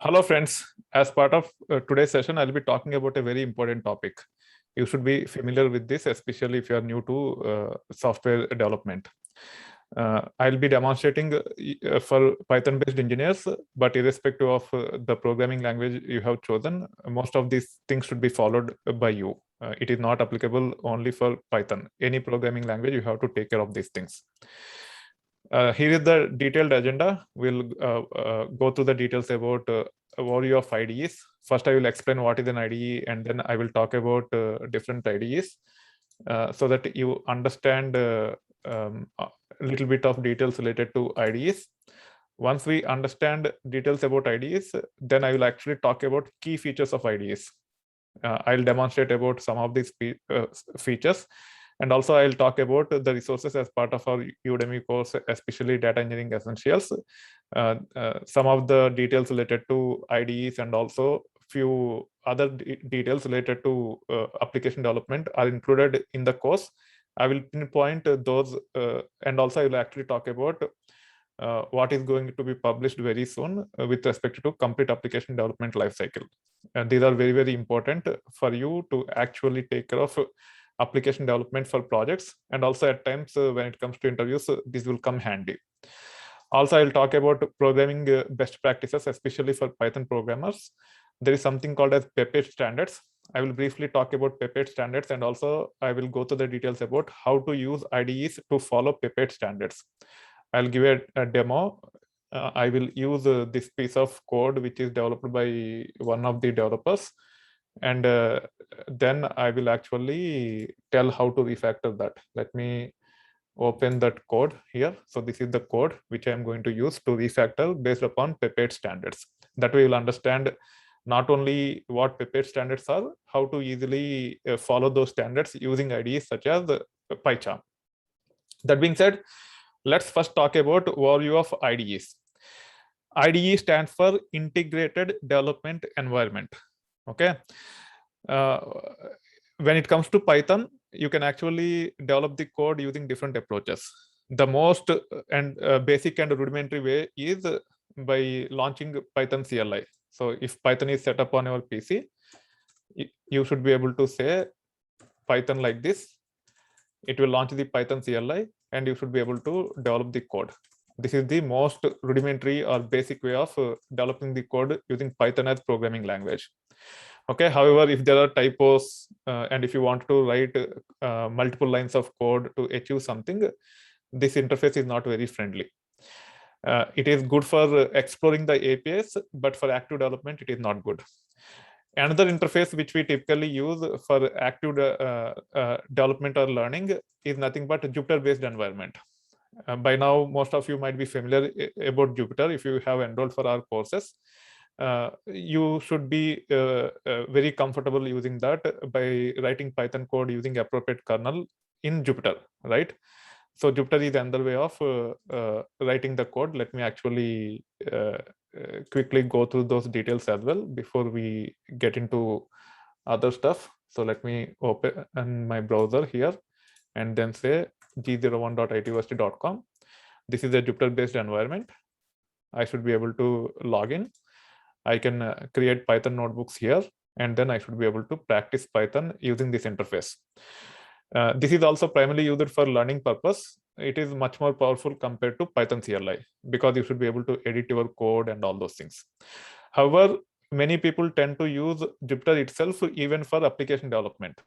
Hello, friends. As part of today's session, I'll be talking about a very important topic. You should be familiar with this, especially if you are new to software development. I'll be demonstrating for Python-based engineers, but irrespective of the programming language you have chosen, most of these things should be followed by you. It is not applicable only for Python. Any programming language, you have to take care of these things. Here is the detailed agenda. We'll go through the details about overview of IDEs. First, I will explain what is an IDE, and then I will talk about different IDEs so that you understand a little bit of details related to IDEs. Once we understand details about IDEs, then I will actually talk about key features of IDEs. I'll demonstrate about some of these features. And also I'll talk about the resources as part of our Udemy course, especially Data Engineering Essentials. Some of the details related to IDEs and also few other details related to application development are included in the course. I will pinpoint those and also I will actually talk about what is going to be published very soon with respect to complete application development lifecycle. And these are very, very important for you to actually take care of application development for projects. And also at times when it comes to interviews, this will come handy. Also, I'll talk about programming best practices, especially for Python programmers. There is something called as PEP8 standards. I will briefly talk about PEP8 standards, and also I will go to the details about how to use IDEs to follow PEP8 standards. I'll give a demo. I will use this piece of code which is developed by one of the developers, and then I will actually tell how to refactor that. Let me open that code here. So this is the code which I am going to use to refactor based upon PEP8 standards. That way you'll understand not only what PEP8 standards are, how to easily follow those standards using IDEs such as PyCharm. That being said, let's first talk about overview of IDEs. IDE stands for Integrated Development Environment. Okay. When it comes to Python, you can actually develop the code using different approaches. The most basic and rudimentary way is by launching Python CLI. So if Python is set up on your PC, you should be able to say Python like this. It will launch the Python CLI and you should be able to develop the code. This is the most rudimentary or basic way of developing the code using Python as programming language. Okay. However, if there are typos and if you want to write multiple lines of code to achieve something, this interface is not very friendly. It is good for exploring the APIs, but for active development, it is not good. Another interface which we typically use for active development or learning is nothing but a Jupyter-based environment. By now, most of you might be familiar about Jupyter if you have enrolled for our courses. You should be very comfortable using that by writing Python code using appropriate kernel in Jupyter, right? So Jupyter is another way of writing the code. Let me actually quickly go through those details as well before we get into other stuff. So let me open my browser here and then say g01.itversity.com. This is a Jupyter-based environment. I should be able to log in. I can create Python notebooks here, and then I should be able to practice Python using this interface. This is also primarily used for learning purpose. It is much more powerful compared to Python CLI because you should be able to edit your code and all those things. However, many people tend to use Jupyter itself even for application development.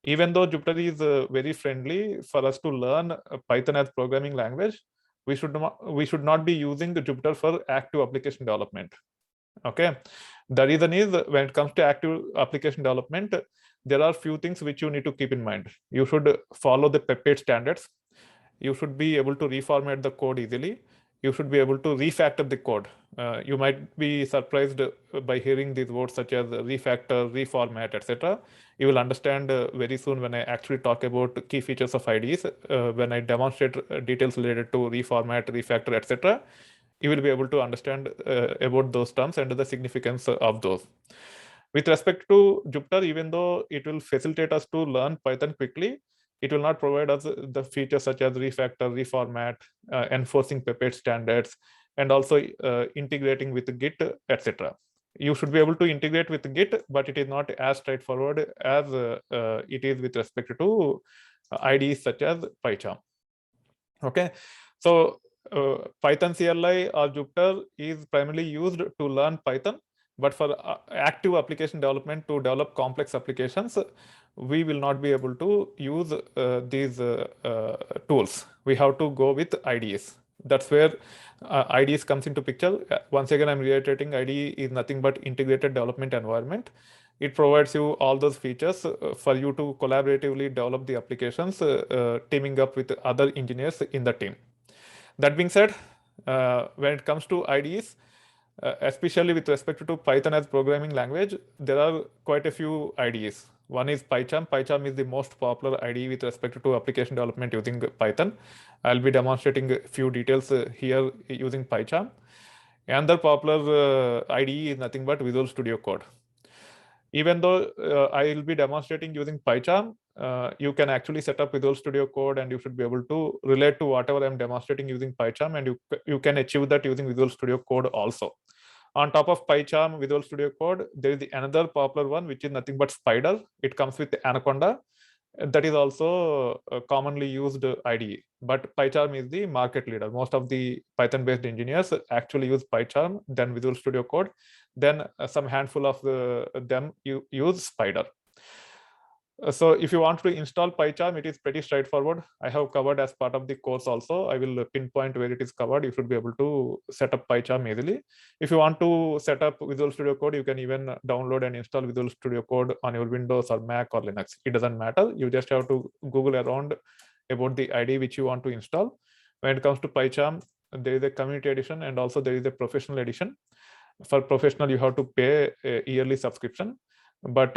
Even though Jupyter is very friendly for us to learn Python as programming language, we should not be using the Jupyter for active application development. Okay. The reason is when it comes to active application development, there are few things which you need to keep in mind. You should follow the PEP8 standards. You should be able to reformat the code easily. You should be able to refactor the code. You might be surprised by hearing these words such as refactor, reformat, etc. You will understand very soon when I actually talk about key features of IDEs. When I demonstrate details related to reformat, refactor, etc., you will be able to understand about those terms and the significance of those. With respect to Jupyter, even though it will facilitate us to learn Python quickly, it will not provide us the features such as refactor, reformat, enforcing PEP8 standards, and also integrating with Git, etc. You should be able to integrate with Git, but it is not as straightforward as it is with respect to IDEs such as PyCharm. Okay, so Python CLI or Jupyter is primarily used to learn Python, but for active application development, to develop complex applications, we will not be able to use these tools. We have to go with IDEs. That's where IDEs comes into picture. Once again, I'm reiterating, IDE is nothing but integrated development environment. It provides you all those features for you to collaboratively develop the applications, teaming up with other engineers in the team. That being said, when it comes to IDEs, especially with respect to Python as programming language, there are quite a few IDEs. One is PyCharm. PyCharm is the most popular IDE with respect to application development using Python. I'll be demonstrating a few details here using PyCharm. Another popular IDE is nothing but Visual Studio Code. Even though I will be demonstrating using PyCharm, you can actually set up Visual Studio Code, and you should be able to relate to whatever I'm demonstrating using PyCharm, and you can achieve that using Visual Studio Code also. On top of PyCharm, Visual Studio Code, there is another popular one, which is nothing but Spider. It comes with Anaconda. That is also a commonly used IDE, but PyCharm is the market leader. Most of the Python-based engineers actually use PyCharm, then Visual Studio Code, then some handful of them use Spider. So if you want to install PyCharm, it is pretty straightforward. I have covered as part of the course also. I will pinpoint where it is covered. You should be able to set up PyCharm easily. If you want to set up Visual Studio Code, you can even download and install Visual Studio Code on your Windows or Mac or Linux. It doesn't matter. You just have to Google around about the IDE which you want to install. When it comes to PyCharm, there is a community edition, and also there is a professional edition. For professional, you have to pay a yearly subscription. But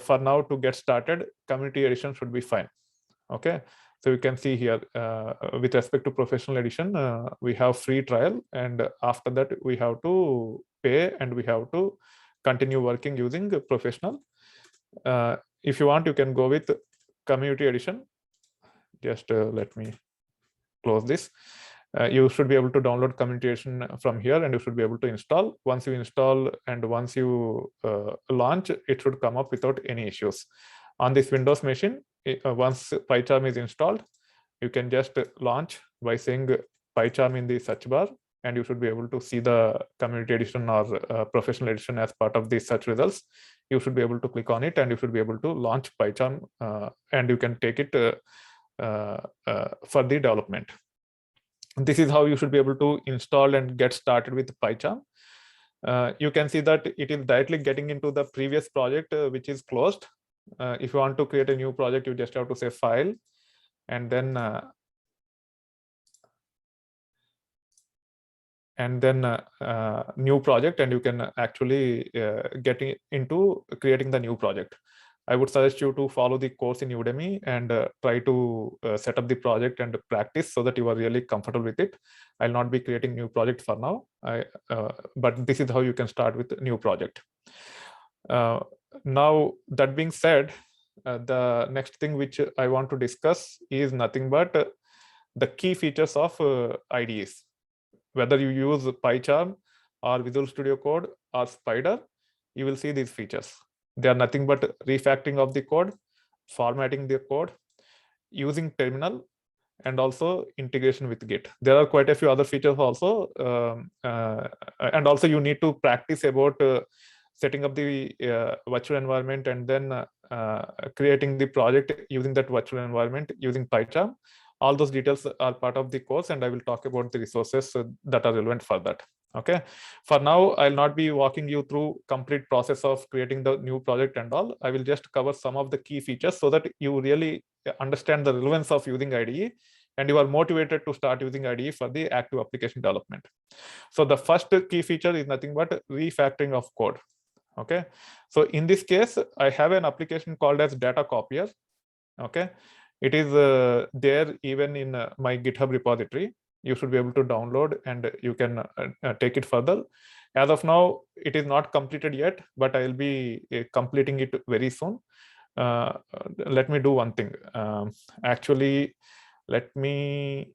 for now, to get started, community edition should be fine. Okay, so you can see here with respect to professional edition, we have free trial, and after that we have to pay, and we have to continue working using professional. If you want, you can go with community edition. Just let me close this. You should be able to download community edition from here, and you should be able to install. Once you install and once you launch, it should come up without any issues. On this Windows machine, once PyCharm is installed, you can just launch by saying PyCharm in the search bar, and you should be able to see the community edition or professional edition as part of the search results. You should be able to click on it, and you should be able to launch PyCharm, and you can take it for the development. This is how you should be able to install and get started with PyCharm. You can see that it is directly getting into the previous project, which is closed. If you want to create a new project, you just have to say file, and then new project, and you can actually get into creating the new project. I would suggest you to follow the course in Udemy and try to set up the project and practice so that you are really comfortable with it. I'll not be creating new project for now, but this is how you can start with a new project. Now, that being said, the next thing which I want to discuss is nothing but the key features of IDEs. Whether you use PyCharm or Visual Studio Code or Spider, you will see these features. They are nothing but refactoring of the code, formatting the code, using terminal, and also integration with Git. There are quite a few other features also. And also you need to practice about setting up the virtual environment, and then creating the project using that virtual environment using PyCharm. All those details are part of the course, and I will talk about the resources that are relevant for that. Okay, for now, I'll not be walking you through complete process of creating the new project and all. I will just cover some of the key features so that you really understand the relevance of using IDE, and you are motivated to start using IDE for the active application development. So the first key feature is nothing but refactoring of code. Okay, so in this case, I have an application called as Data Copier. Okay, it is there even in my GitHub repository. You should be able to download, and you can take it further. As of now, it is not completed yet, but I will be completing it very soon. Let me do one thing. Actually, let me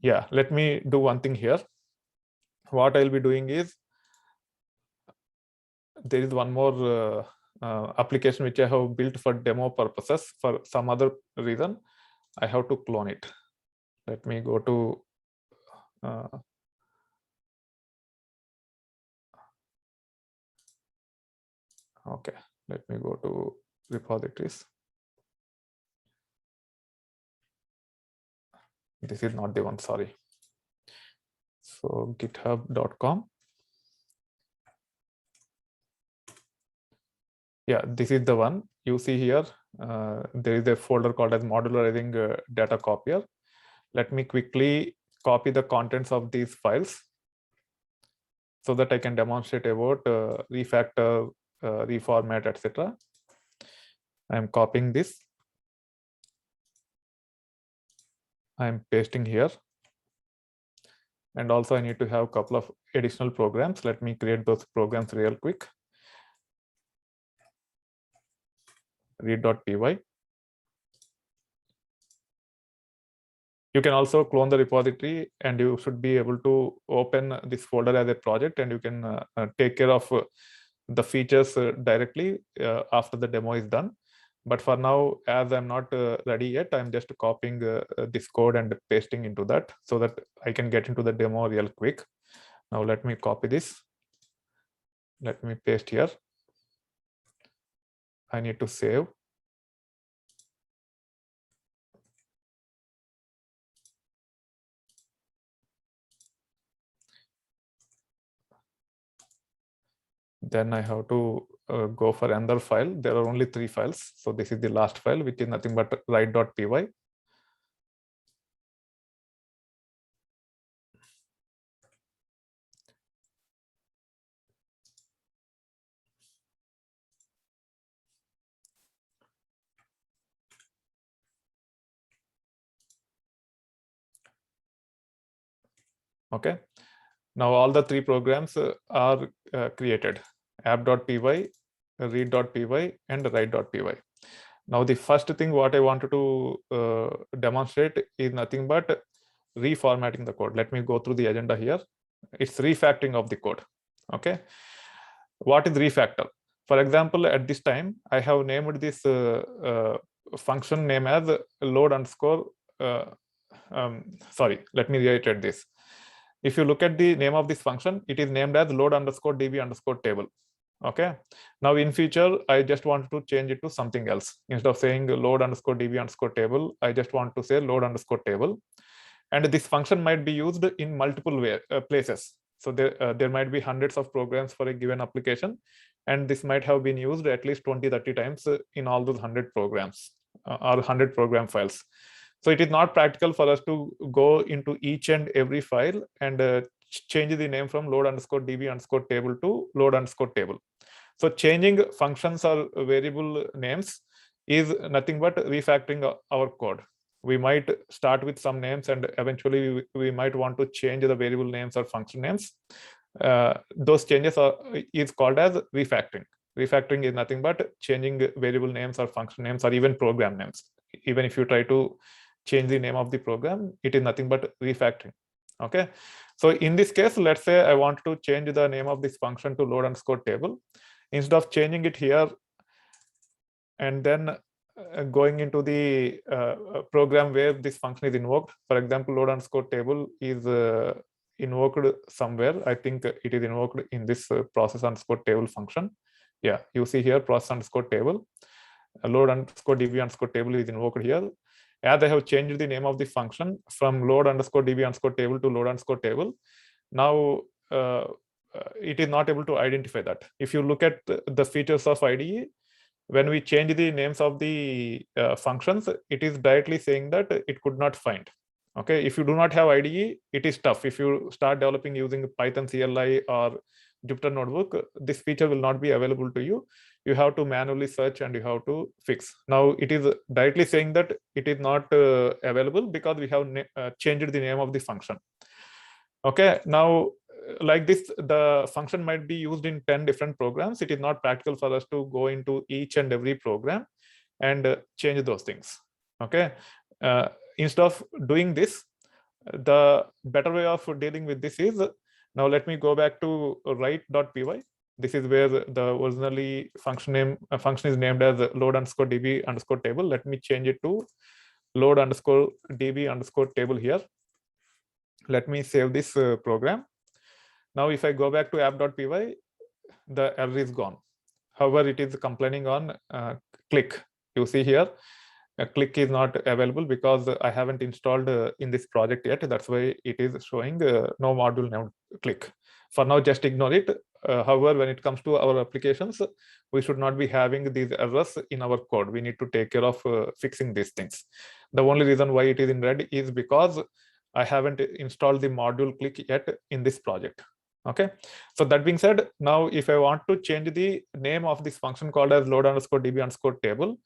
Yeah, let me do one thing here. What I'll be doing is, there is one more application which I have built for demo purposes. For some other reason, I have to clone it. Let me go to okay, let me go to repositories. This is not the one, sorry. So github.com. Yeah, this is the one. You see here, there is a folder called as modularizing data copier. Let me quickly copy the contents of these files so that I can demonstrate about refactor, reformat, etc. I am copying this. I am pasting here. And also I need to have a couple of additional programs. Let me create those programs real quick. Read.py. You can also clone the repository, and you should be able to open this folder as a project, and you can take care of the features directly after the demo is done. But for now, as I'm not ready yet, I'm just copying this code and pasting into that so that I can get into the demo real quick. Now let me copy this. Let me paste here. I need to save. Then I have to go for another file. There are only 3 files. So this is the last file, which is nothing but write.py. Okay. Now all the 3 programs are created: app.py, read.py, and write.py. Now the first thing what I wanted to demonstrate is nothing but reformatting the code. Let me go through the agenda here. It's refactoring of the code. Okay. What is refactor? For example, at this time, I have named this function name as load underscore. Sorry, let me reiterate this. If you look at the name of this function, it is named as load underscore db underscore table. Okay. Now in future, I just wanted to change it to something else. Instead of saying load underscore db underscore table, I just want to say load underscore table. And this function might be used in multiple places. So there might be hundreds of programs for a given application, and this might have been used at least 20-30 times in all those 100 programs or 100 program files. So it is not practical for us to go into each and every file and change the name from load underscore db underscore table to load underscore table. So changing functions or variable names is nothing but refactoring our code. We might start with some names, and eventually we might want to change the variable names or function names. Those changes is called as refactoring. Refactoring is nothing but changing variable names or function names or even program names. Even if you try to change the name of the program, it is nothing but refactoring. Okay. So in this case, let's say I want to change the name of this function to load underscore table. Instead of changing it here and then going into the program where this function is invoked, for example, load underscore table is invoked somewhere. I think it is invoked in this process underscore table function. Yeah, you see here process underscore table. Load underscore db underscore table is invoked here. As I have changed the name of the function from load underscore db underscore table to load underscore table, now it is not able to identify that. If you look at the features of IDE, when we change the names of the functions, it is directly saying that it could not find. Okay, if you do not have IDE, it is tough. If you start developing using Python CLI or Jupyter Notebook, this feature will not be available to you. You have to manually search and you have to fix. Now it is directly saying that it is not available because we have changed the name of the function. Okay, now like this, the function might be used in 10 different programs. It is not practical for us to go into each and every program and change those things. Okay, instead of doing this, The better way of dealing with this is, now let me go back to write.py. This is where the originally function is named as load underscore db underscore table. Let me change it to load underscore db underscore table here. Let me save this program. Now, if I go back to app.py, the error is gone. However, it is complaining on click. You see here, a click is not available because I haven't installed in this project yet. That's why it is showing no module named click. For now, just ignore it. However, when it comes to our applications, we should not be having these errors in our code. We need to take care of fixing these things. The only reason why it is in red is because I haven't installed the module click yet in this project. Okay, so that being said, now if I want to change the name of this function called as load underscore db underscore table,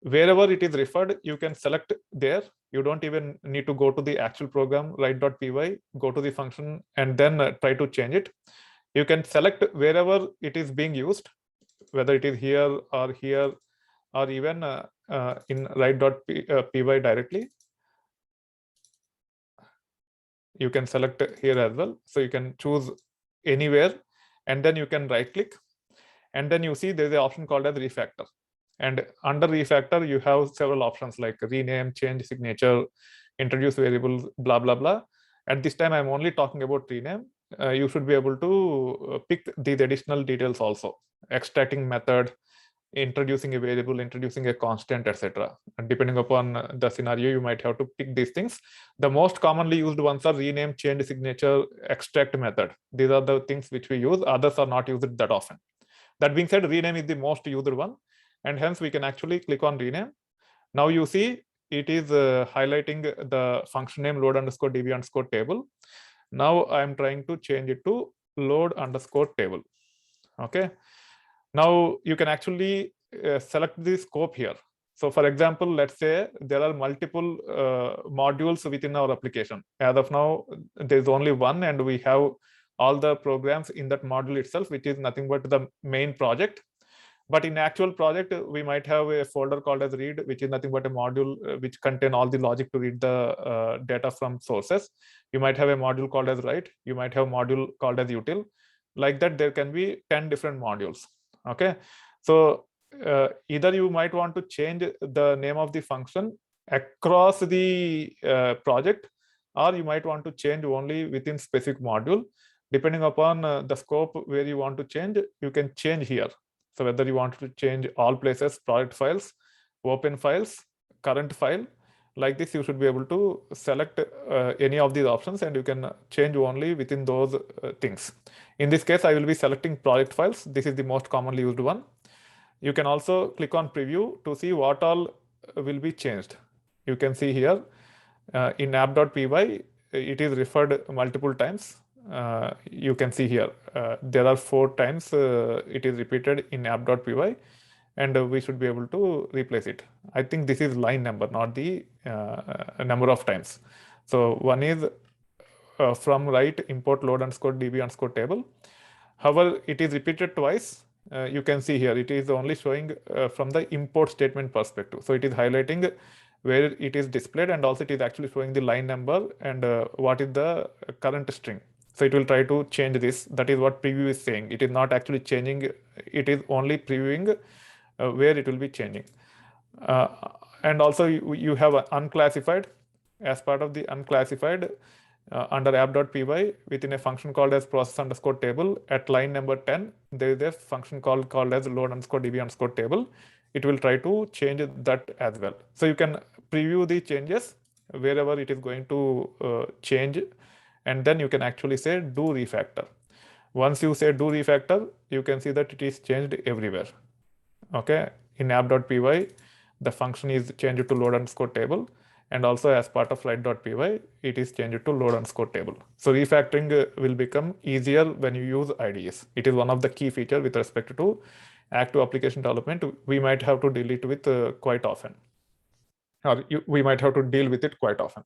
wherever it is referred, you can select there. You don't even need to go to the actual program, write.py, go to the function and then try to change it. You can select wherever it is being used, whether it is here or even in write.py directly. You can select here as well. So you can choose anywhere and then you can right click, and then you see there's an option called as refactor. And under refactor, you have several options like rename, change signature, introduce variables, blah, blah, blah. At this time, I'm only talking about rename. You should be able to pick these additional details also, extracting method, introducing a variable, introducing a constant, etc. And depending upon the scenario, you might have to pick these things. The most commonly used ones are rename, change signature, extract method. These are the things which we use. Others are not used that often. That being said, rename is the most used one, and hence we can actually click on rename. Now you see it is highlighting the function name load underscore db underscore table. Now I'm trying to change it to load underscore table. Okay. Now you can actually select the scope here. So for example, let's say there are multiple modules within our application. As of now, there's only one, and we have all the programs in that module itself, which is nothing but the main project. But in actual project, we might have a folder called as read, which is nothing but a module which contain all the logic to read the data from sources. You might have a module called as write. You might have a module called as util. Like that, there can be 10 different modules. Okay, so either you might want to change the name of the function across the project, or you might want to change only within specific module. Depending upon the scope where you want to change, you can change here. So whether you want to change all places, project files, open files, current file, like this, you should be able to select any of these options, and you can change only within those things. In this case, I will be selecting project files. This is the most commonly used one. You can also click on preview to see what all will be changed. You can see here in app.py, it is referred multiple times. You can see here there are 4 times it is repeated in app.py, and we should be able to replace it. I think this is line number, not the number of times. So one is from write import load underscore db underscore table. However, it is repeated twice. You can see here it is only showing from the import statement perspective. So it is highlighting where it is displayed, and also it is actually showing the line number and what is the current string. So it will try to change this. That is what preview is saying. It is not actually changing. It is only previewing where it will be changing. And also you have unclassified. As part of the unclassified, under app.py, within a function called as process underscore table, at line number 10, there is a function called as load underscore db underscore table. It will try to change that as well. So you can preview the changes wherever it is going to change, and then you can actually say do refactor. Once you say do refactor, you can see that it is changed everywhere. Okay, in app.py, the function is changed to load underscore table, and also as part of write.py, it is changed to load underscore table. So refactoring will become easier when you use IDEs. It is one of the key features with respect to active application development. We might have to deal it with quite often, or we might have to deal with it quite often.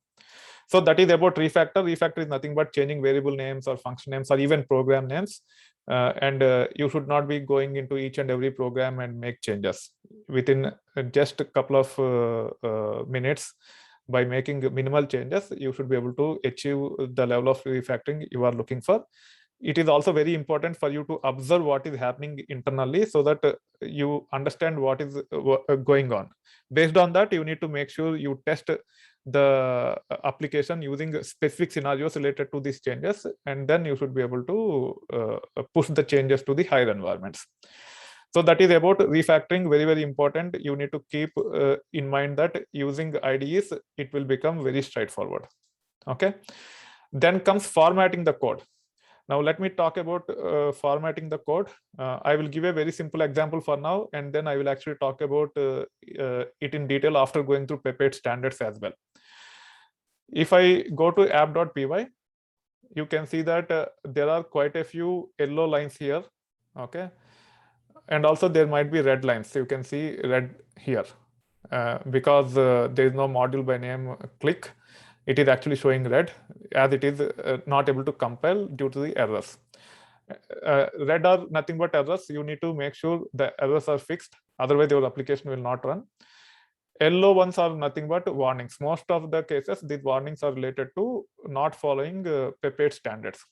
So that is about refactor. Refactor is nothing but changing variable names or function names or even program names. And you should not be going into each and every program and make changes. Within just a couple of minutes, by making minimal changes, you should be able to achieve the level of refactoring you are looking for. It is also very important for you to observe what is happening internally so that you understand what is going on. Based on that, you need to make sure you test the application using specific scenarios related to these changes, and then you should be able to push the changes to the higher environments. So that is about refactoring, very, very important. You need to keep in mind that using IDEs, it will become very straightforward. Okay. Then comes formatting the code. Now let me talk about formatting the code. I will give a very simple example for now, and then I will actually talk about it in detail after going through Pepper standards as well. If I go to app.py, you can see that there are quite a few yellow lines here. Okay. And also there might be red lines. So you can see red here because there is no module by name click. It is actually showing red as it is not able to compile due to the errors. Red are nothing but errors. You need to make sure the errors are fixed. Otherwise, your application will not run. Yellow ones are nothing but warnings. Most of the cases, these warnings are related to not following Pepper standards.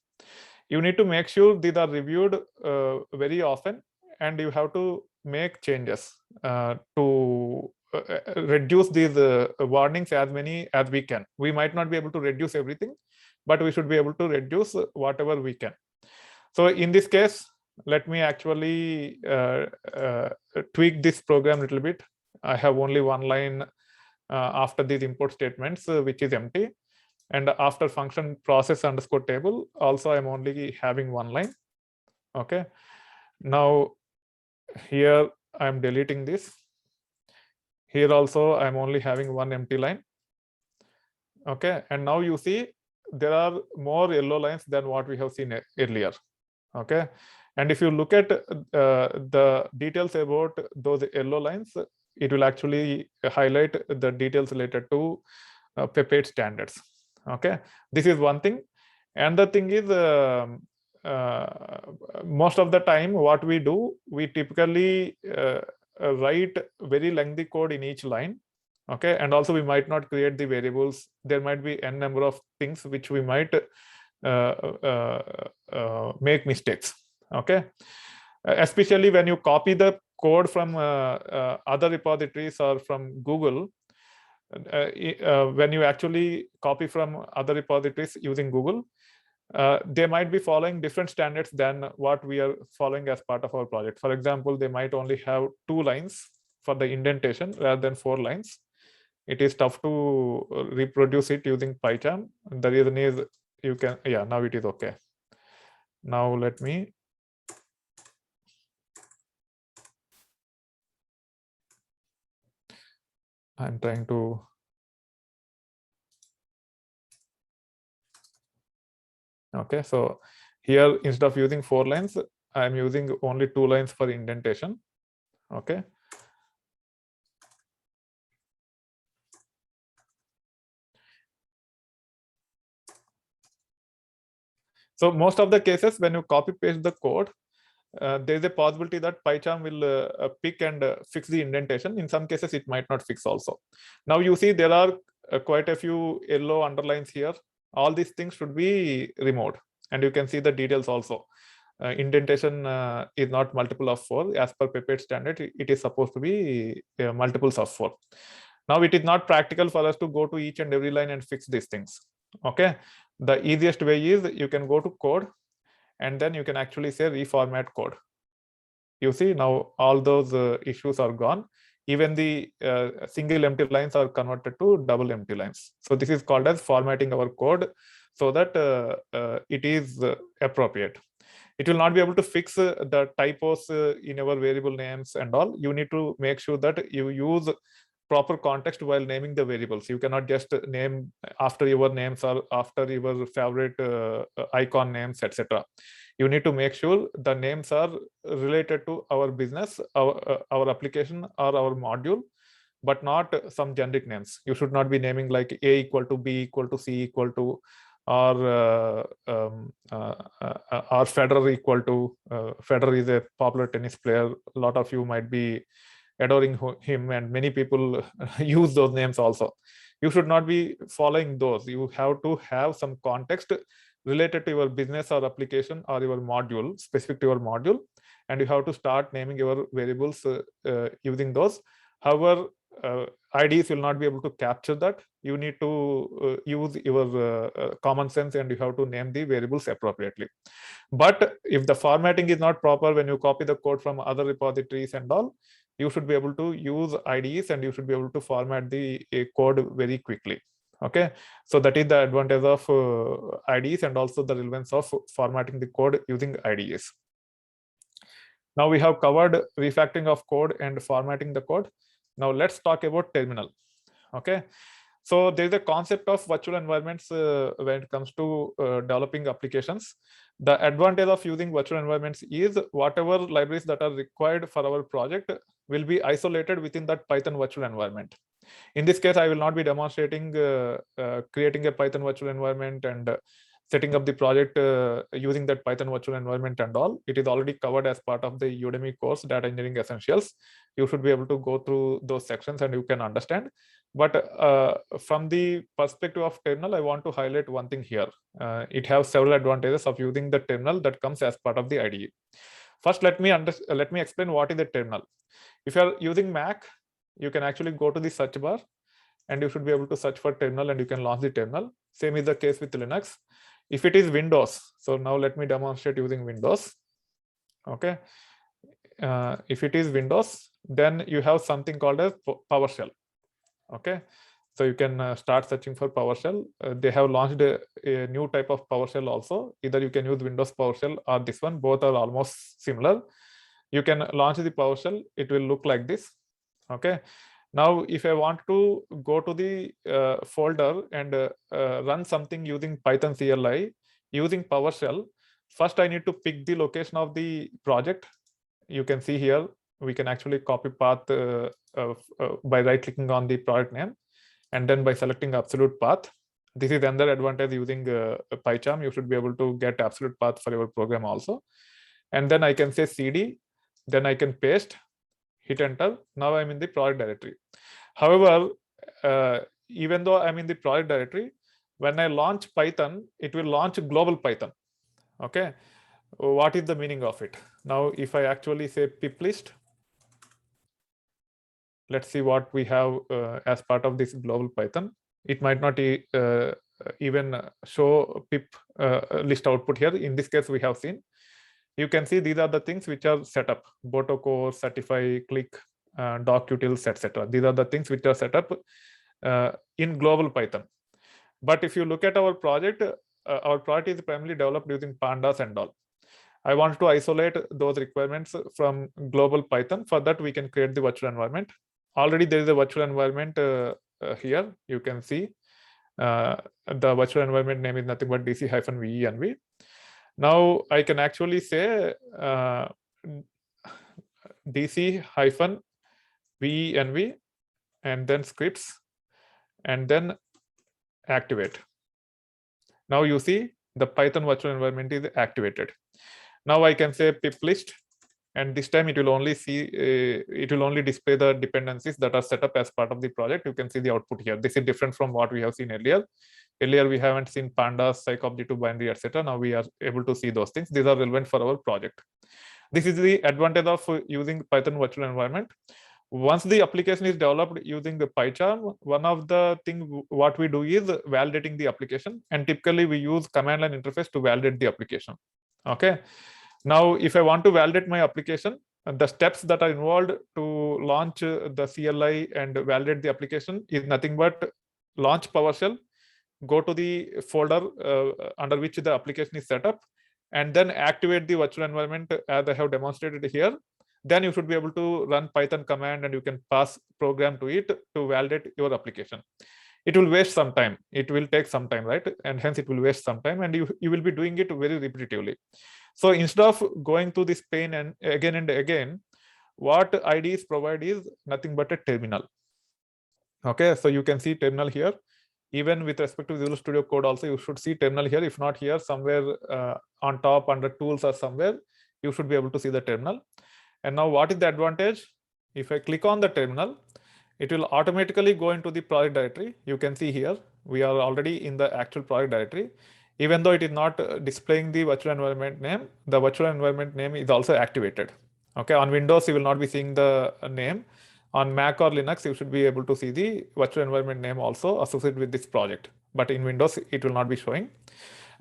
You need to make sure these are reviewed very often, and you have to make changes to reduce these warnings as many as we can. We might not be able to reduce everything, but we should be able to reduce whatever we can. So in this case, let me actually tweak this program a little bit. I have only one line after these import statements, which is empty. And after function process underscore table, also I'm only having one line. Okay. Now here I'm deleting this. Here also I'm only having one empty line. Okay. And now you see there are more yellow lines than what we have seen earlier. Okay. And if you look at the details about those yellow lines, it will actually highlight the details related to Pepper standards. Okay, this is one thing. And the thing is, most of the time, what we do, we typically write very lengthy code in each line. Okay, and also we might not create the variables. There might be n number of things which we might make mistakes. Okay, especially when you copy the code from other repositories or from Google. When you actually copy from other repositories using Google, they might be following different standards than what we are following as part of our project. For example, they might only have 2 lines for the indentation rather than 4 lines. It is tough to reproduce it using PyCharm. The reason is you can, yeah, now it is okay. Now let me I'm trying to okay, so here instead of using 4 lines, I'm using only 2 lines for indentation. Okay. So most of the cases when you copy paste the code, there is a possibility that PyCharm will pick and fix the indentation. In some cases, it might not fix also. Now you see there are quite a few yellow underlines here. All these things should be removed. And you can see the details also. Indentation is not multiple of 4. As per Pepper standard, it is supposed to be multiples of 4. Now it is not practical for us to go to each and every line and fix these things. Okay. The easiest way is you can go to code and then you can actually say reformat code. You see now all those issues are gone. Even the single empty lines are converted to double empty lines. So this is called as formatting our code so that it is appropriate. It will not be able to fix the typos in our variable names and all. You need to make sure that you use proper context while naming the variables. You cannot just name after your names or after your favorite icon names, etc. You need to make sure the names are related to our business, our application or our module, but not some generic names. You should not be naming like A equal to B equal to C equal to or Federer equal to Federer is a popular tennis player. A lot of you might be adoring him, and many people use those names also. you should not be following those. You have to have some context related to your business or application or your module, specific to your module, and you have to start naming your variables using those. However, IDEs will not be able to capture that. You need to use your common sense, and you have to name the variables appropriately. But if the formatting is not proper, when you copy the code from other repositories and all, you should be able to use IDEs, and you should be able to format the code very quickly. Okay, so that is the advantage of IDEs, and also the relevance of formatting the code using IDEs. Now we have covered refactoring of code and formatting the code. Now let's talk about terminal. Okay, so there is a concept of virtual environments when it comes to developing applications. The advantage of using virtual environments is whatever libraries that are required for our project will be isolated within that Python virtual environment. In this case, I will not be demonstrating creating a Python virtual environment and setting up the project using that Python virtual environment and all. It is already covered as part of the Udemy course, Data Engineering Essentials. You should be able to go through those sections and you can understand. But from the perspective of terminal, I want to highlight one thing here. It has several advantages of using the terminal that comes as part of the IDE. First, let me explain what is the terminal. If you are using Mac, you can actually go to the search bar and you should be able to search for terminal and you can launch the terminal. Same is the case with Linux. If it is Windows, so now let me demonstrate using Windows. Okay, if it is Windows, then you have something called as PowerShell. Okay, so you can start searching for PowerShell. They have launched a new type of PowerShell also. Either you can use Windows PowerShell or this one. Both are almost similar. You can launch the PowerShell. It will look like this. Okay. Now, if I want to go to the folder and run something using Python CLI using PowerShell, first I need to pick the location of the project. You can see here, we can actually copy path by right-clicking on the project name, and then by selecting absolute path. This is another advantage using PyCharm. You should be able to get absolute path for your program also. And then I can say CD, then I can paste, hit enter. Now I'm in the project directory. However, even though I'm in the project directory, when I launch Python, it will launch global Python. Okay, what is the meaning of it? Now, if I actually say pip list, let's see what we have as part of this global Python. It might not even show pip list output here. In this case, we have seen. You can see these are the things which are set up: Boto core, Certify, Click, doc utils, etc. These are the things which are set up in global Python. But if you look at our project is primarily developed using pandas and all. I want to isolate those requirements from global Python. For that, we can create the virtual environment. Already there is a virtual environment here. You can see the virtual environment name is nothing but DC-VE-NV. Now I can actually say DC-VE-NV and then scripts and then activate. Now you see the Python virtual environment is activated. Now I can say pip list, and this time it will only display the dependencies that are set up as part of the project. You can see the output here. This is different from what we have seen earlier. Earlier we haven't seen pandas, psycobj2 binary, etc. Now we are able to see those things. These are relevant for our project. This is the advantage of using Python virtual environment. Once the application is developed using the PyCharm, one of the things what we do is validating the application, and typically we use command line interface to validate the application. Okay. Now, if I want to validate my application, the steps that are involved to launch the CLI and validate the application is nothing but launch PowerShell, go to the folder under which the application is set up, and then activate the virtual environment as I have demonstrated here. Then you should be able to run Python command and you can pass program to it to validate your application. It will waste some time. It will take some time, right? And hence it will waste some time, and you will be doing it very repetitively. So instead of going through this pain and again, what IDEs provide is nothing but a terminal. Okay, so you can see terminal here. Even with respect to Visual Studio Code also, you should see terminal here. If not here, somewhere on top under tools or somewhere, you should be able to see the terminal. And now what is the advantage? If I click on the terminal, it will automatically go into the project directory. You can see here, we are already in the actual project directory. Even though it is not displaying the virtual environment name, the virtual environment name is also activated. Okay, on Windows, you will not be seeing the name. On Mac or Linux, you should be able to see the virtual environment name also associated with this project. But in Windows, it will not be showing.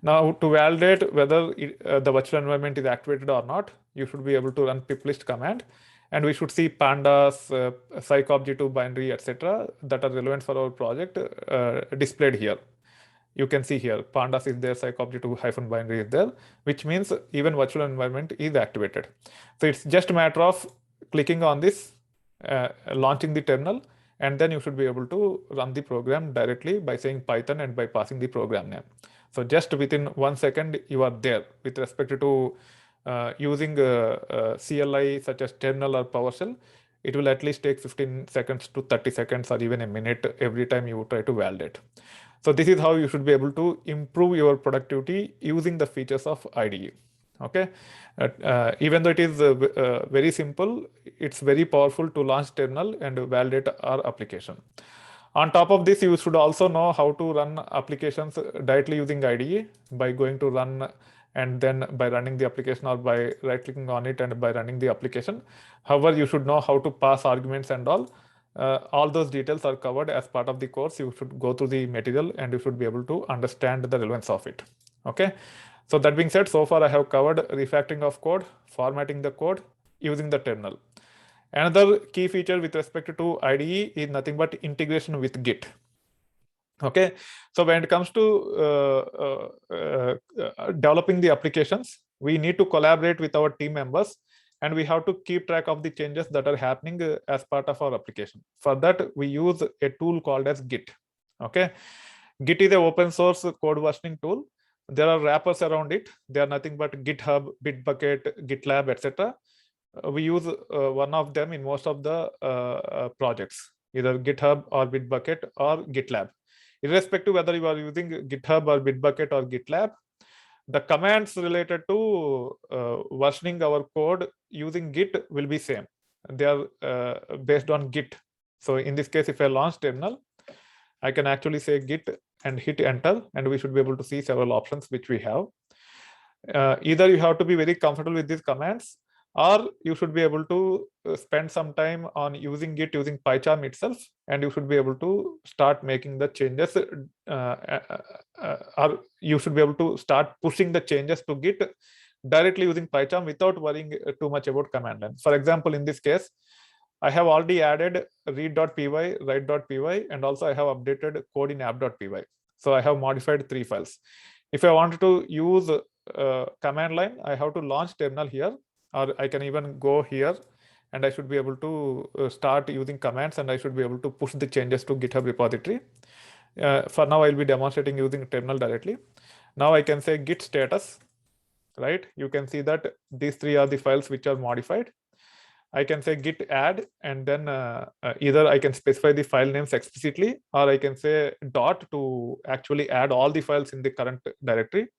Now, to validate whether the virtual environment is activated or not, you should be able to run piplist command, and we should see pandas, psycobj2 binary, etc., that are relevant for our project displayed here. You can see here pandas is there, psycobj2 hyphen binary is there, which means even virtual environment is activated. So it's just a matter of clicking on this, launching the terminal, and then you should be able to run the program directly by saying Python and by passing the program name. So just within 1 second, you are there with respect to using CLI such as terminal or PowerShell. It will at least take 15 seconds to 30 seconds or even a minute every time you try to validate. So this is how you should be able to improve your productivity using the features of IDE. Okay, even though it is very simple, it's very powerful to launch terminal and validate our application. On top of this, you should also know how to run applications directly using IDE by going to run and then by running the application, or by right clicking on it and by running the application. However, you should know how to pass arguments and all. All those details are covered as part of the course. You should go through the material and you should be able to understand the relevance of it. Okay. So that being said, so far I have covered refactoring of code, formatting the code using the terminal. Another key feature with respect to IDE is nothing but integration with Git. Okay, so when it comes to developing the applications, we need to collaborate with our team members, and we have to keep track of the changes that are happening as part of our application. For that, we use a tool called as Git. Okay, Git is an open source code versioning tool. There are wrappers around it. They are nothing but GitHub, Bitbucket, GitLab, etc. We use one of them in most of the projects, either GitHub or Bitbucket or GitLab. Irrespective whether you are using GitHub or Bitbucket or GitLab, the commands related to versioning our code using Git will be same. They are based on Git. So in this case, if I launch terminal, I can actually say Git and hit enter, and we should be able to see several options which we have. Either you have to be very comfortable with these commands, or you should be able to spend some time on using Git using PyCharm itself, and you should be able to start making the changes, or you should be able to start pushing the changes to Git directly using PyCharm without worrying too much about command line. For example, in this case, I have already added read.py, write.py, and also I have updated code in app.py. So I have modified 3 files. If I wanted to use command line, I have to launch terminal here, or I can even go here, and I should be able to start using commands, and I should be able to push the changes to GitHub repository. For now, I'll be demonstrating using terminal directly. Now I can say git status, right? You can see that these 3 are the files which are modified. I can say git add, and then either I can specify the file names explicitly, or I can say dot to actually add all the files in the current directory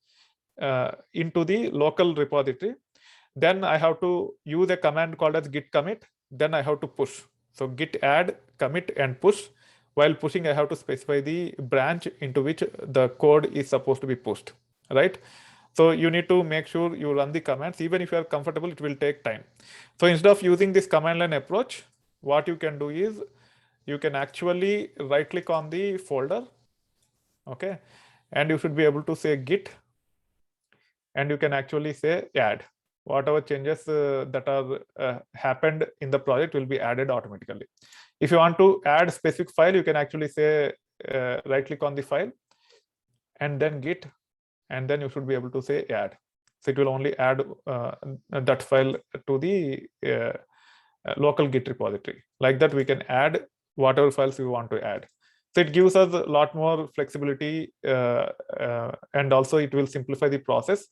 into the local repository. Then I have to use a command called as git commit. Then I have to push. So git add, commit, and push. While pushing, I have to specify the branch into which the code is supposed to be pushed, right? So you need to make sure you run the commands. Even if you are comfortable, it will take time. So instead of using this command line approach, what you can do is you can actually right click on the folder, okay? And you should be able to say git, and you can actually say add. Whatever changes that are happened in the project will be added automatically. If you want to add specific file, you can actually say right click on the file and then git, and then you should be able to say add. So it will only add that file to the local Git repository. Like that, we can add whatever files we want to add. So it gives us a lot more flexibility, and also it will simplify the process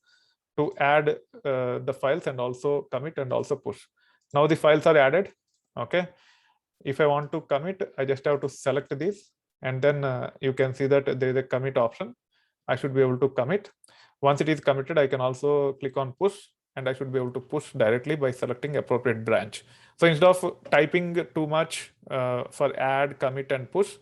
to add the files and also commit and also push. Now the files are added. Okay. If I want to commit, I just have to select this, and then you can see that there is a commit option. I should be able to commit. Once it is committed, I can also click on push, and I should be able to push directly by selecting appropriate branch. So instead of typing too much for add, commit, and push,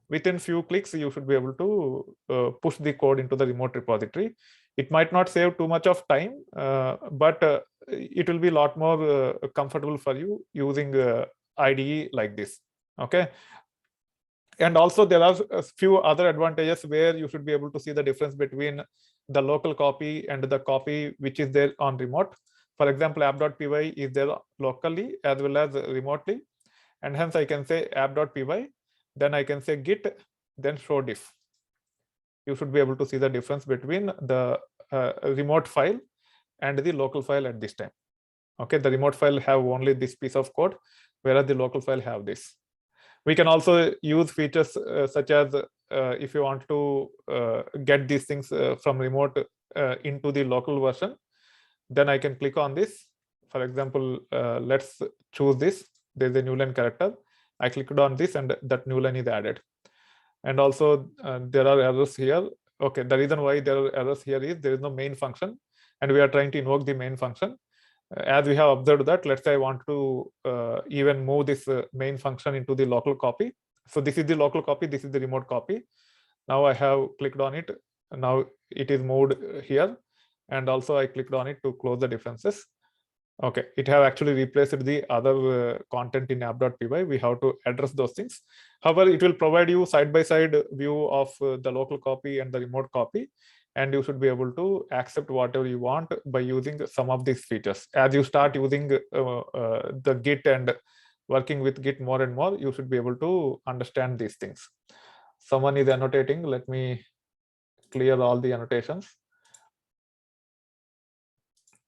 within few clicks, you should be able to push the code into the remote repository. It might not save too much of time, but it will be a lot more comfortable for you using IDE like this. Okay. And also there are a few other advantages where you should be able to see the difference between the local copy and the copy which is there on remote. For example, app.py is there locally as well as remotely, and hence I can say app.py, then I can say git, then show diff. You should be able to see the difference between the remote file and the local file at this time. Okay, the remote file have only this piece of code, whereas the local file have this. We can also use features such as if you want to get these things from remote into the local version, then I can click on this. For example, let's choose this. There's a new line character. I clicked on this and that new line is added. And also there are errors here. Okay, the reason why there are errors here is there is no main function and we are trying to invoke the main function. As we have observed that, let's say I want to even move this main function into the local copy. So this is the local copy, this is the remote copy. Now I have clicked on it. Now it is moved here. And also I clicked on it to close the differences. Okay, it have actually replaced the other content in app.py. We have to address those things. However, it will provide you side-by-side view of the local copy and the remote copy, and you should be able to accept whatever you want by using some of these features. As you start using the Git and working with Git more and more, you should be able to understand these things. Someone is annotating. Let me clear all the annotations.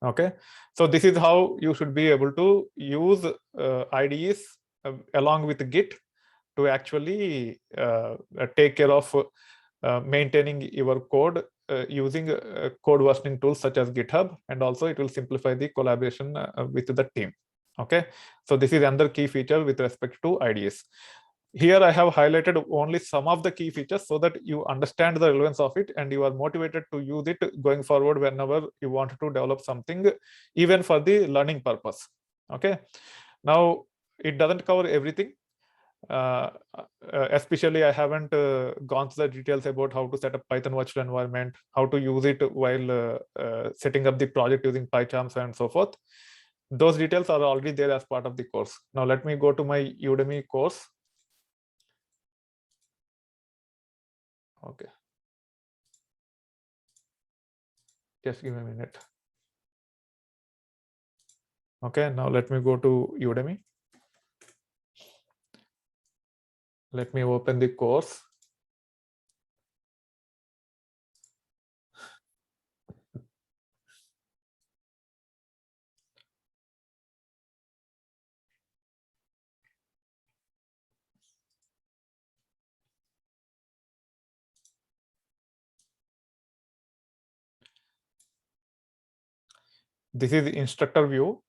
Okay, so this is how you should be able to use IDEs along with Git to actually take care of maintaining your code using code versioning tools such as GitHub, and also it will simplify the collaboration with the team. Okay, so this is another key feature with respect to IDEs. Here I have highlighted only some of the key features so that you understand the relevance of it and you are motivated to use it going forward whenever you want to develop something, even for the learning purpose. Okay, now it doesn't cover everything. Especially I haven't gone through the details about how to set up Python virtual environment, how to use it while setting up the project using PyCharm and so forth. Those details are already there as part of the course. Now let me go to my Udemy course. Okay, just give me a minute. Okay, now let me go to Udemy. Let me open the course. This is instructor view.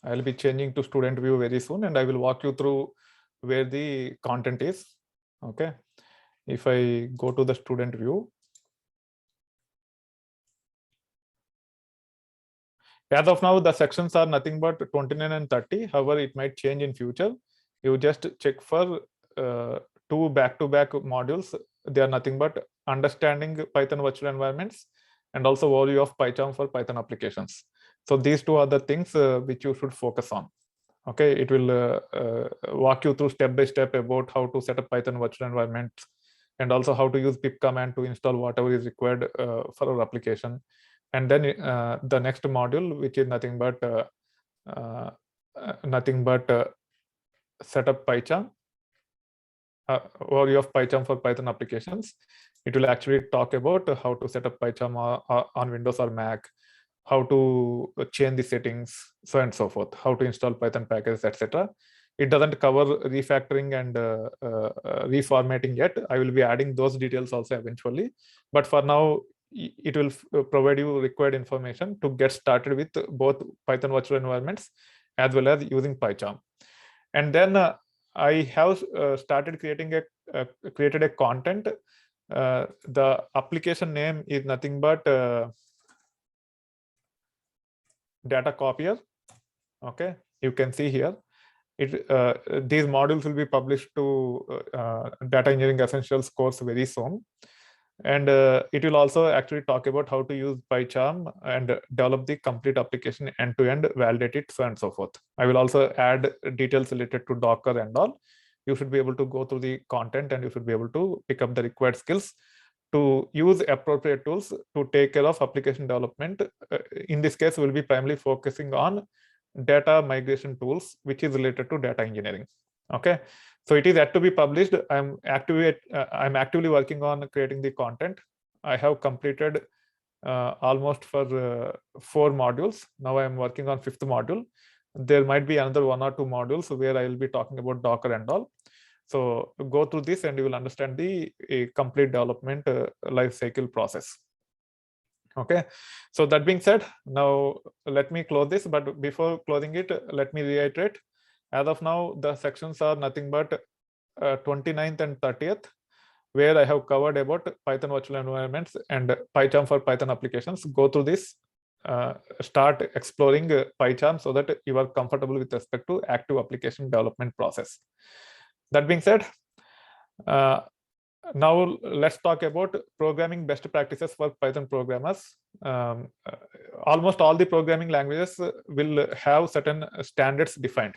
I will be changing to student view very soon, and I will walk you through where the content is. Okay, if I go to the student view, as of now the sections are nothing but 29 and 30. However, it might change in future. You just check for two back-to-back modules. They are nothing but understanding Python virtual environments and also overview of PyCharm for Python applications. So these two are the things which you should focus on. Okay, it will walk you through step by step about how to set up Python virtual environments and also how to use pip command to install whatever is required for our application. And then the next module, which is nothing but set up PyCharm, overview of PyCharm for Python applications. It will actually talk about how to set up PyCharm on Windows or Mac, how to change the settings, so and so forth, how to install Python packages, etc. It doesn't cover refactoring and reformatting yet. I will be adding those details also eventually. But for now, it will provide you required information to get started with both Python virtual environments as well as using PyCharm. And then I have started creating created a content. The application name is nothing but data copier. Okay, you can see here. These modules will be published to Data Engineering Essentials course very soon. And it will also actually talk about how to use PyCharm and develop the complete application end to end, validate it, so on and so forth. I will also add details related to Docker and all. You should be able to go through the content and you should be able to pick up the required skills to use appropriate tools to take care of application development. In this case, we'll be primarily focusing on data migration tools, which is related to data engineering. Okay, so it is yet to be published. I'm actively working on creating the content. I have completed almost for 4 modules. Now I'm working on 5th module. There might be another 1 or 2 modules where I will be talking about Docker and all. So go through this and you will understand the complete development life cycle process. Okay, so that being said, now let me close this, but before closing it, let me reiterate. As of now, the sections are nothing but 29th and 30th, where I have covered about Python virtual environments and PyCharm for Python applications. Go through this, start exploring PyCharm so that you are comfortable with respect to active application development process. That being said, now let's talk about programming best practices for Python programmers. Almost all the programming languages will have certain standards defined,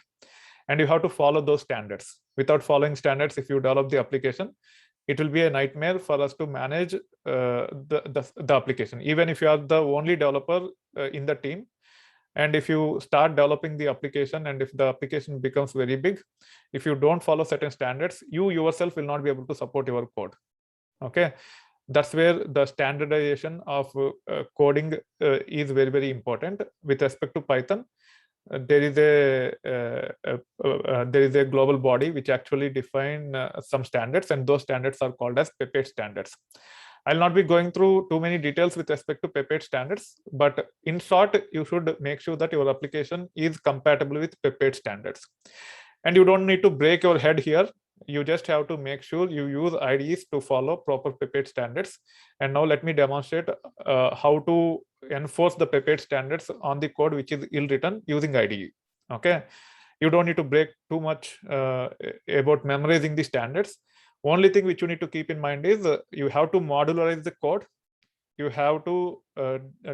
and you have to follow those standards. Without following standards, if you develop the application, it will be a nightmare for us to manage the application. Even if you are the only developer in the team, and if you start developing the application and if the application becomes very big, if you don't follow certain standards, you yourself will not be able to support your code. Okay, that's where the standardization of coding is very, very important. With respect to Python, there is a global body which actually define some standards, and those standards are called as PEP8 standards. I'll not be going through too many details with respect to PEP8 standards, but in short, you should make sure that your application is compatible with PEP8 standards. And you don't need to break your head here. You just have to make sure you use IDEs to follow proper PEP8 standards. And now let me demonstrate how to enforce the PEP8 standards on the code which is ill-written using IDE. Okay, you don't need to break too much about memorizing the standards. Only thing which you need to keep in mind is you have to modularize the code. You have to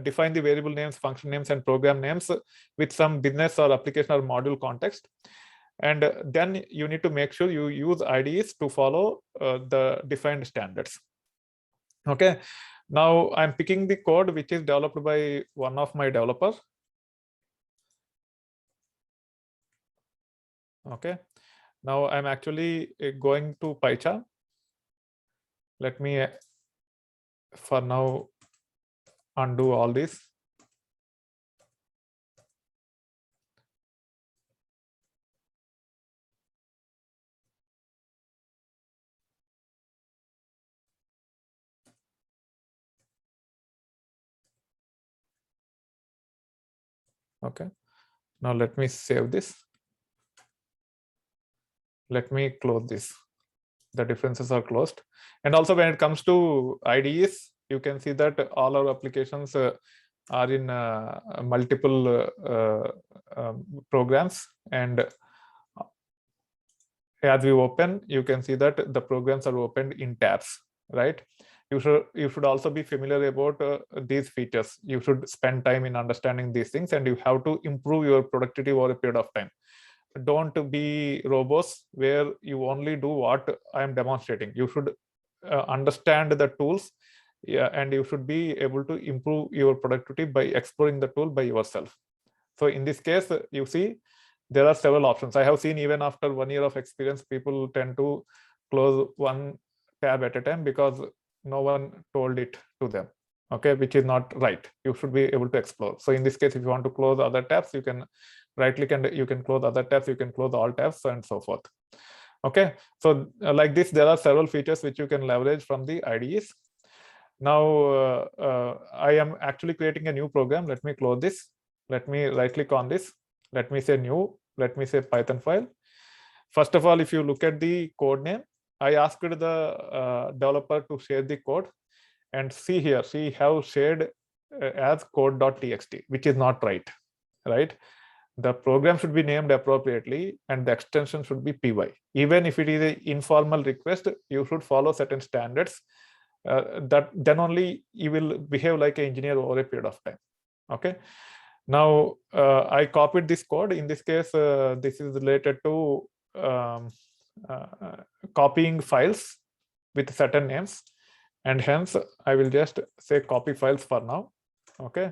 define the variable names, function names, and program names with some business or application or module context. And then you need to make sure you use IDEs to follow the defined standards. Okay, now I'm picking the code which is developed by one of my developers. Okay, now I'm actually going to PyCharm. Let me, for now, undo all this. Okay, now let me save this. Let me close this. The differences are closed. And also when it comes to IDEs, you can see that all our applications are in multiple programs. And as we open, you can see that the programs are opened in tabs, right? You should also be familiar about these features. You should spend time in understanding these things, and you have to improve your productivity over a period of time. Don't be robust where you only do what I am demonstrating. You should understand the tools, yeah, and you should be able to improve your productivity by exploring the tool by yourself. So in this case, you see there are several options. I have seen even after 1 year of experience, people tend to close one tab at a time because no one told it to them. Okay, which is not right. You should be able to explore. So in this case, if you want to close other tabs, you can right click and you can close other tabs, you can close all tabs, and so forth. Okay, so like this, there are several features which you can leverage from the IDEs. Now I am actually creating a new program. Let me close this. Let me right click on this. Let me say new. Let me say Python file. First of all, if you look at the code name, I asked the developer to share the code, and see here, she have shared as code.txt, which is not right. right? The program should be named appropriately and the extension should be py. Even if it is an informal request, you should follow certain standards. That then only you will behave like an engineer over a period of time. Okay. Now I copied this code. In this case, this is related to copying files with certain names, and hence I will just say copy files for now. Okay.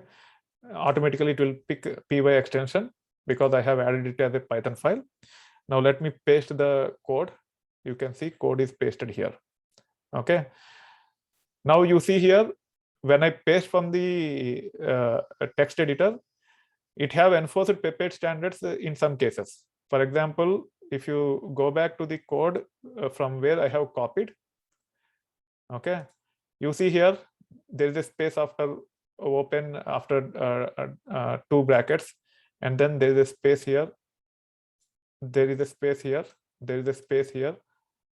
Automatically it will pick py extension because I have added it as a Python file. Now let me paste the code. You can see code is pasted here. Okay. Now you see here, when I paste from the text editor, it have enforced PEP8 standards in some cases. For example, if you go back to the code from where I have copied, okay, you see here there is a space after open after 2 brackets, and then there is a space here, there is a space here, there is a space here,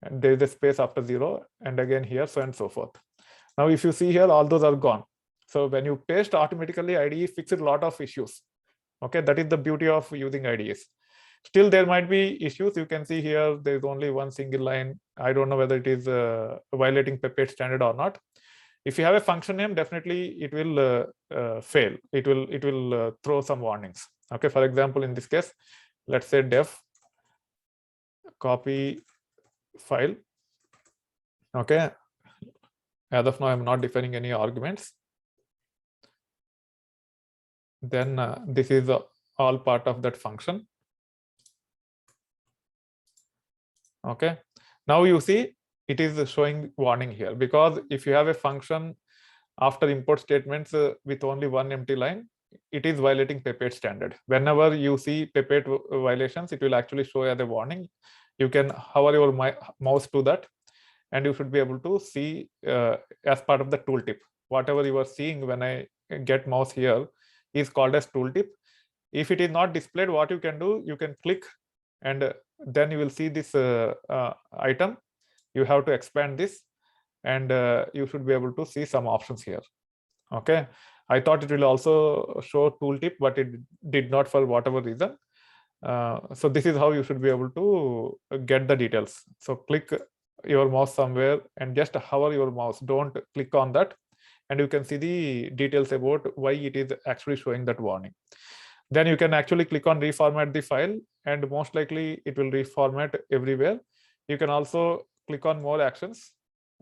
and there is a space after 0, and again here, so and so forth. Now if you see here, all those are gone. So when you paste, automatically IDE fixes a lot of issues. Okay, that is the beauty of using IDEs. Still there might be issues. You can see here there is only one single line. I don't know whether it is violating PEP8 standard or not. If you have a function name, definitely it will fail. It will throw some warnings. Okay, for example, in this case, let's say def copy file. Okay, as of now I'm not defining any arguments. Then this is all part of that function. Okay, now you see it is showing warning here, because if you have a function after import statements with only one empty line, it is violating PEP8 standard. Whenever you see PEP8 violations, it will actually show as a warning. You can hover your mouse to that, and you should be able to see as part of the tooltip. Whatever you are seeing when I get mouse here is called as tooltip. If it is not displayed, what you can do, you can click, and then you will see this item. You have to expand this, and you should be able to see some options here. Okay, I thought it will also show tooltip, but it did not for whatever reason. So this is how you should be able to get the details. So click your mouse somewhere and just hover your mouse. Don't click on that, and you can see the details about why it is actually showing that warning. Then you can actually click on reformat the file, and most likely it will reformat everywhere. You can also click on more actions,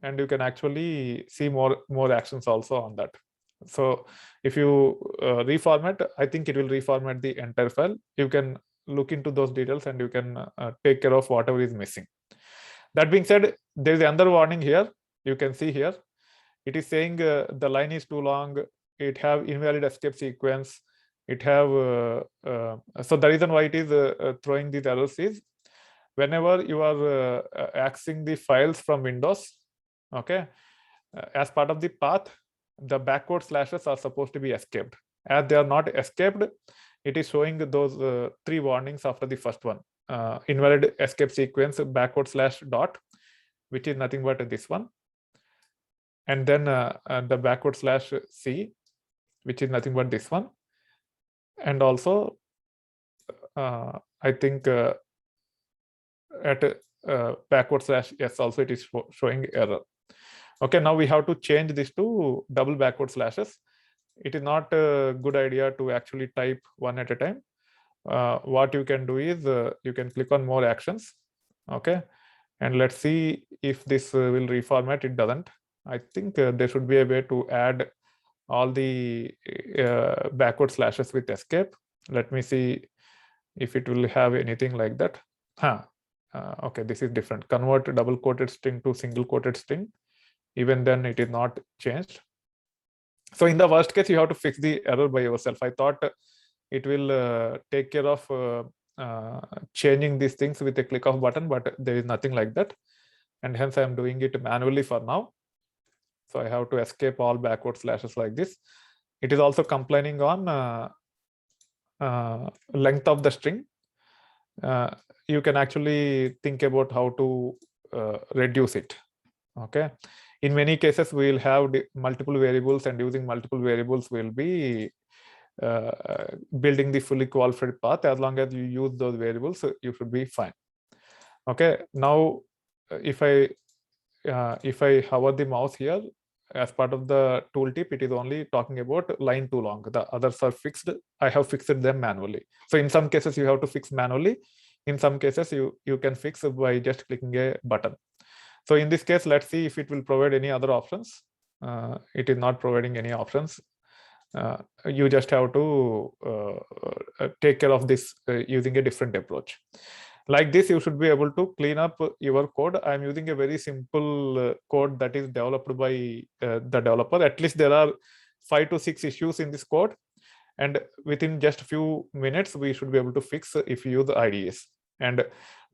and you can actually see more actions also on that. So if you reformat, I think it will reformat the entire file. You can look into those details, and you can take care of whatever is missing. That being said, there is another warning here. You can see here, it is saying the line is too long. It have invalid escape sequence. It have so the reason why it is throwing these errors is whenever you are accessing the files from Windows, okay, as part of the path, the backward slashes are supposed to be escaped. As they are not escaped, it is showing those 3 warnings after the first one. Invalid escape sequence backward slash dot, which is nothing but this one, and then the backward slash C, which is nothing but this one, and also I think at backward slash S also it is showing error. Okay, now we have to change this to double backward slashes. It is not a good idea to actually type one at a time. What you can do is you can click on more actions. Okay, and let's see if this will reformat. It doesn't. I think there should be a way to add all the backward slashes with escape. Let me see if it will have anything like that. Okay, this is different. Convert double quoted string to single quoted string. Even then it is not changed. So in the worst case, you have to fix the error by yourself. I thought it will take care of changing these things with a click of button, but there is nothing like that, and hence I am doing it manually for now. So I have to escape all backward slashes like this. It is also complaining on length of the string. You can actually think about how to reduce it. Okay, in many cases we will have multiple variables, and using multiple variables will be building the fully qualified path. As long as you use those variables, you should be fine. Okay, now if I hover the mouse here, as part of the tooltip, it is only talking about line too long. The others are fixed. I have fixed them manually. So in some cases you have to fix manually. In some cases you can fix by just clicking a button. So in this case, let's see if it will provide any other options. It is not providing any options. You just have to take care of this using a different approach. Like this, you should be able to clean up your code. I'm using a very simple code that is developed by the developer. At least there are 5 to 6 issues in this code, and within just a few minutes we should be able to fix if you use the IDEs. And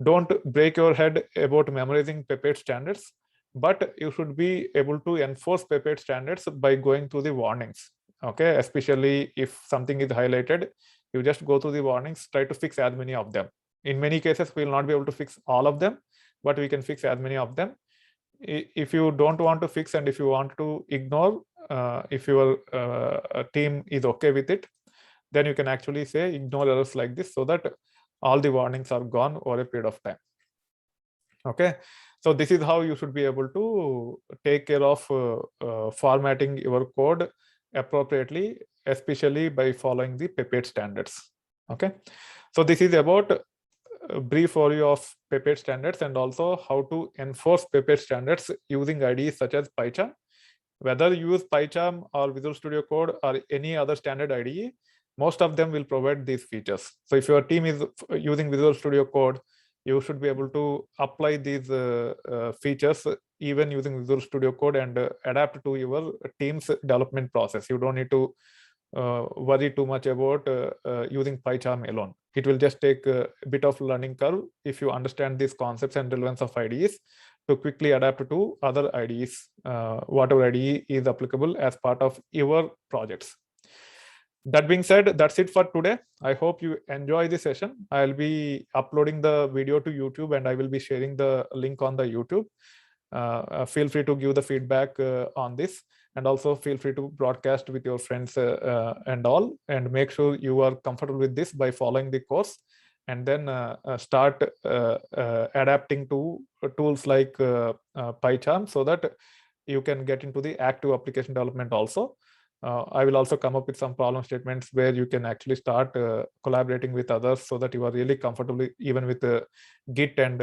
don't break your head about memorizing PEPATE standards, but you should be able to enforce PEPATE standards by going through the warnings. Okay, especially if something is highlighted, you just go through the warnings, try to fix as many of them. In many cases, we will not be able to fix all of them, but we can fix as many of them. If you don't want to fix and if you want to ignore, if your team is okay with it, then you can actually say ignore errors like this so that all the warnings are gone over a period of time. Okay, so this is how you should be able to take care of formatting your code appropriately, especially by following the PEPATE standards. Okay, so this is about a brief overview of PEPATE standards and also how to enforce PEPATE standards using IDEs such as PyCharm. Whether you use PyCharm or Visual Studio Code or any other standard IDE, most of them will provide these features. So if your team is using Visual Studio Code, you should be able to apply these features even using Visual Studio Code and adapt to your team's development process. You don't need to worry too much about using PyCharm alone. It will just take a bit of learning curve if you understand these concepts and relevance of IDEs to quickly adapt to other IDEs, whatever IDE is applicable as part of your projects. That being said, that's it for today. I hope you enjoy the session. I'll be uploading the video to YouTube and I will be sharing the link on the YouTube. Feel free to give the feedback on this, and also feel free to broadcast with your friends and all, and make sure you are comfortable with this by following the course, and then start adapting to tools like PyCharm so that you can get into the active application development also. I will also come up with some problem statements where you can actually start collaborating with others so that you are really comfortable even with Git and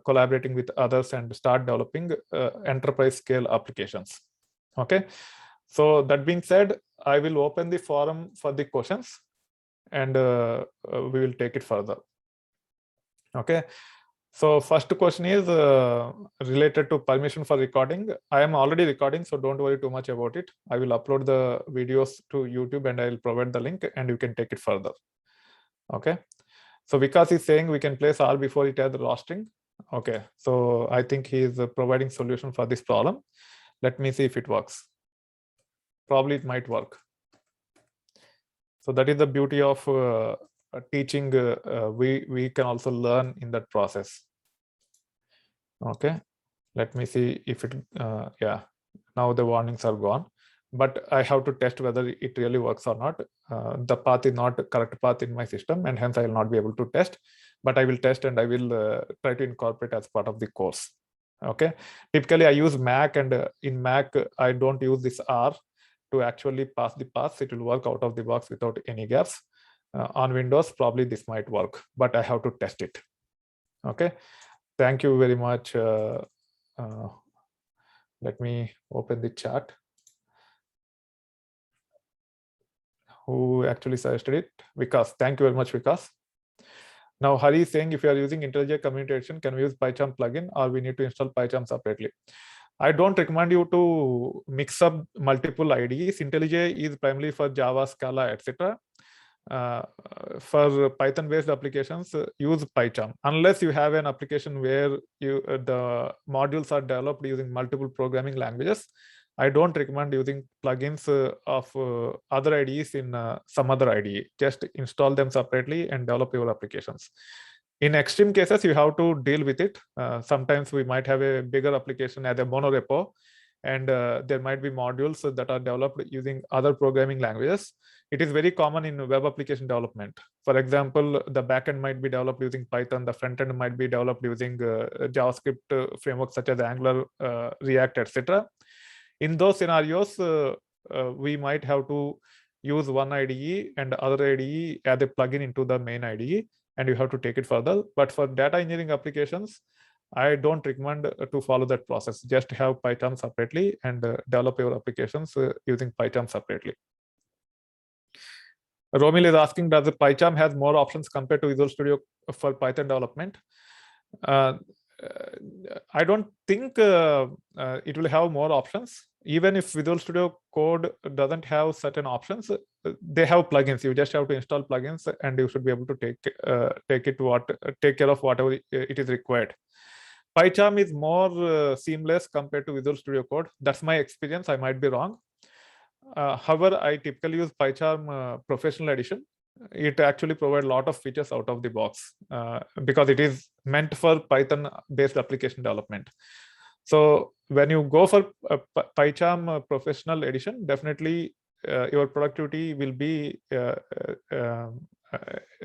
collaborating with others and start developing enterprise scale applications. Okay, so that being said, I will open the forum for the questions and we will take it further. Okay, so first question is related to permission for recording. I am already recording, so don't worry too much about it. I will upload the videos to YouTube and I will provide the link and you can take it further. Okay, so Vikas is saying we can place R before it has the rostering. Okay, so I think he is providing solution for this problem. Let me see if it works. Probably it might work. So that is the beauty of teaching. We can also learn in that process. Okay, let me see if it yeah, now the warnings are gone, but I have to test whether it really works or not. The path is not the correct path in my system and hence I will not be able to test, but I will test and I will try to incorporate as part of the course. Okay, typically I use Mac, and in Mac I don't use this R to actually pass the paths. It will work out of the box without any gaps. On Windows probably this might work, but I have to test it. Okay, thank you very much. Let me open the chat. Who actually suggested it? Vikas. Thank you very much, Vikas. Now Hari is saying if you are using IntelliJ communication, can we use PyCharm plugin or we need to install PyCharm separately? I don't recommend you to mix up multiple IDEs. IntelliJ is primarily for Java, Scala, etc. For Python-based applications, use PyCharm. Unless you have an application where the modules are developed using multiple programming languages, I don't recommend using plugins of other IDEs in some other IDE. Just install them separately and develop your applications. In extreme cases, you have to deal with it. Sometimes we might have a bigger application as a monorepo, and there might be modules that are developed using other programming languages. It is very common in web application development. For example, the backend might be developed using Python, the front end might be developed using JavaScript frameworks such as Angular, React, etc. In those scenarios, we might have to use one IDE and other IDE as a plugin into the main IDE, and you have to take it further. But for data engineering applications, I don't recommend to follow that process. Just have PyCharm separately and develop your applications using PyCharm separately. Romil is asking, does the PyCharm has more options compared to Visual Studio for Python development? I don't think it will have more options. Even if Visual Studio Code doesn't have certain options, they have plugins. You just have to install plugins, and you should be able to take care of whatever it is required. PyCharm is more seamless compared to Visual Studio Code. That's my experience. I might be wrong. However, I typically use PyCharm Professional Edition. It actually provides a lot of features out of the box because it is meant for Python-based application development. So when you go for PyCharm Professional Edition, definitely your productivity will be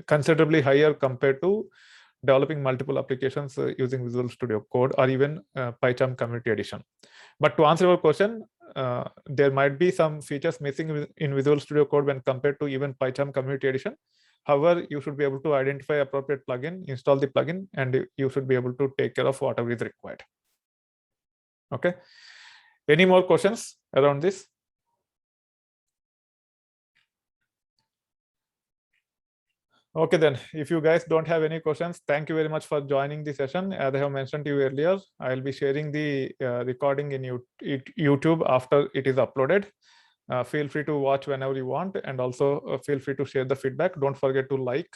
considerably higher compared to developing multiple applications using Visual Studio Code or even PyCharm Community Edition. But to answer your question, there might be some features missing in Visual Studio Code when compared to even PyCharm Community Edition. However, you should be able to identify appropriate plugin, install the plugin, and you should be able to take care of whatever is required. Okay. Any more questions around this? Okay, then if you guys don't have any questions, thank you very much for joining the session. As I have mentioned to you earlier, I'll be sharing the recording in YouTube after it is uploaded. Feel free to watch whenever you want, and also feel free to share the feedback. Don't forget to like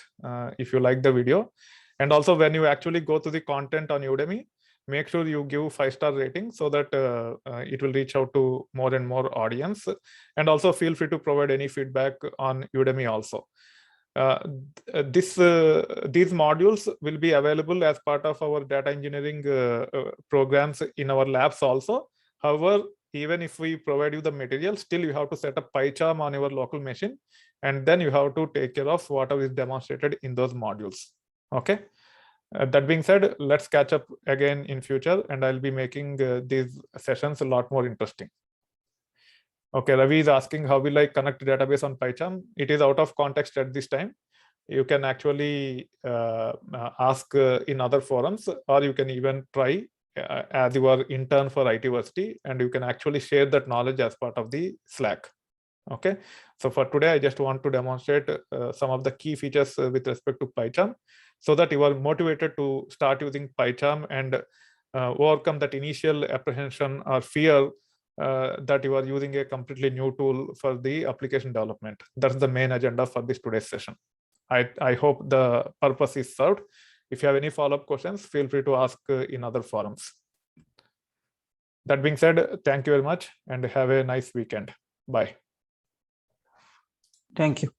if you like the video. And also when you actually go to the content on Udemy, make sure you give 5-star rating so that it will reach out to more and more audience. And also feel free to provide any feedback on Udemy also. These modules will be available as part of our data engineering programs in our labs also. However, even if we provide you the material, still you have to set up PyCharm on your local machine, and then you have to take care of whatever is demonstrated in those modules. Okay. That being said, let's catch up again in future, and I'll be making these sessions a lot more interesting. Okay, Ravi is asking, how will I connect database on PyCharm? It is out of context at this time. You can actually ask in other forums, or you can even try as your intern for ITversity, and you can actually share that knowledge as part of the Slack. Okay, so for today, I just want to demonstrate some of the key features with respect to PyCharm, so that you are motivated to start using PyCharm and overcome that initial apprehension or fear that you are using a completely new tool for the application development. That's the main agenda for this today's session. I hope the purpose is served. If you have any follow-up questions, feel free to ask in other forums. That being said, thank you very much and have a nice weekend. Bye. Thank you.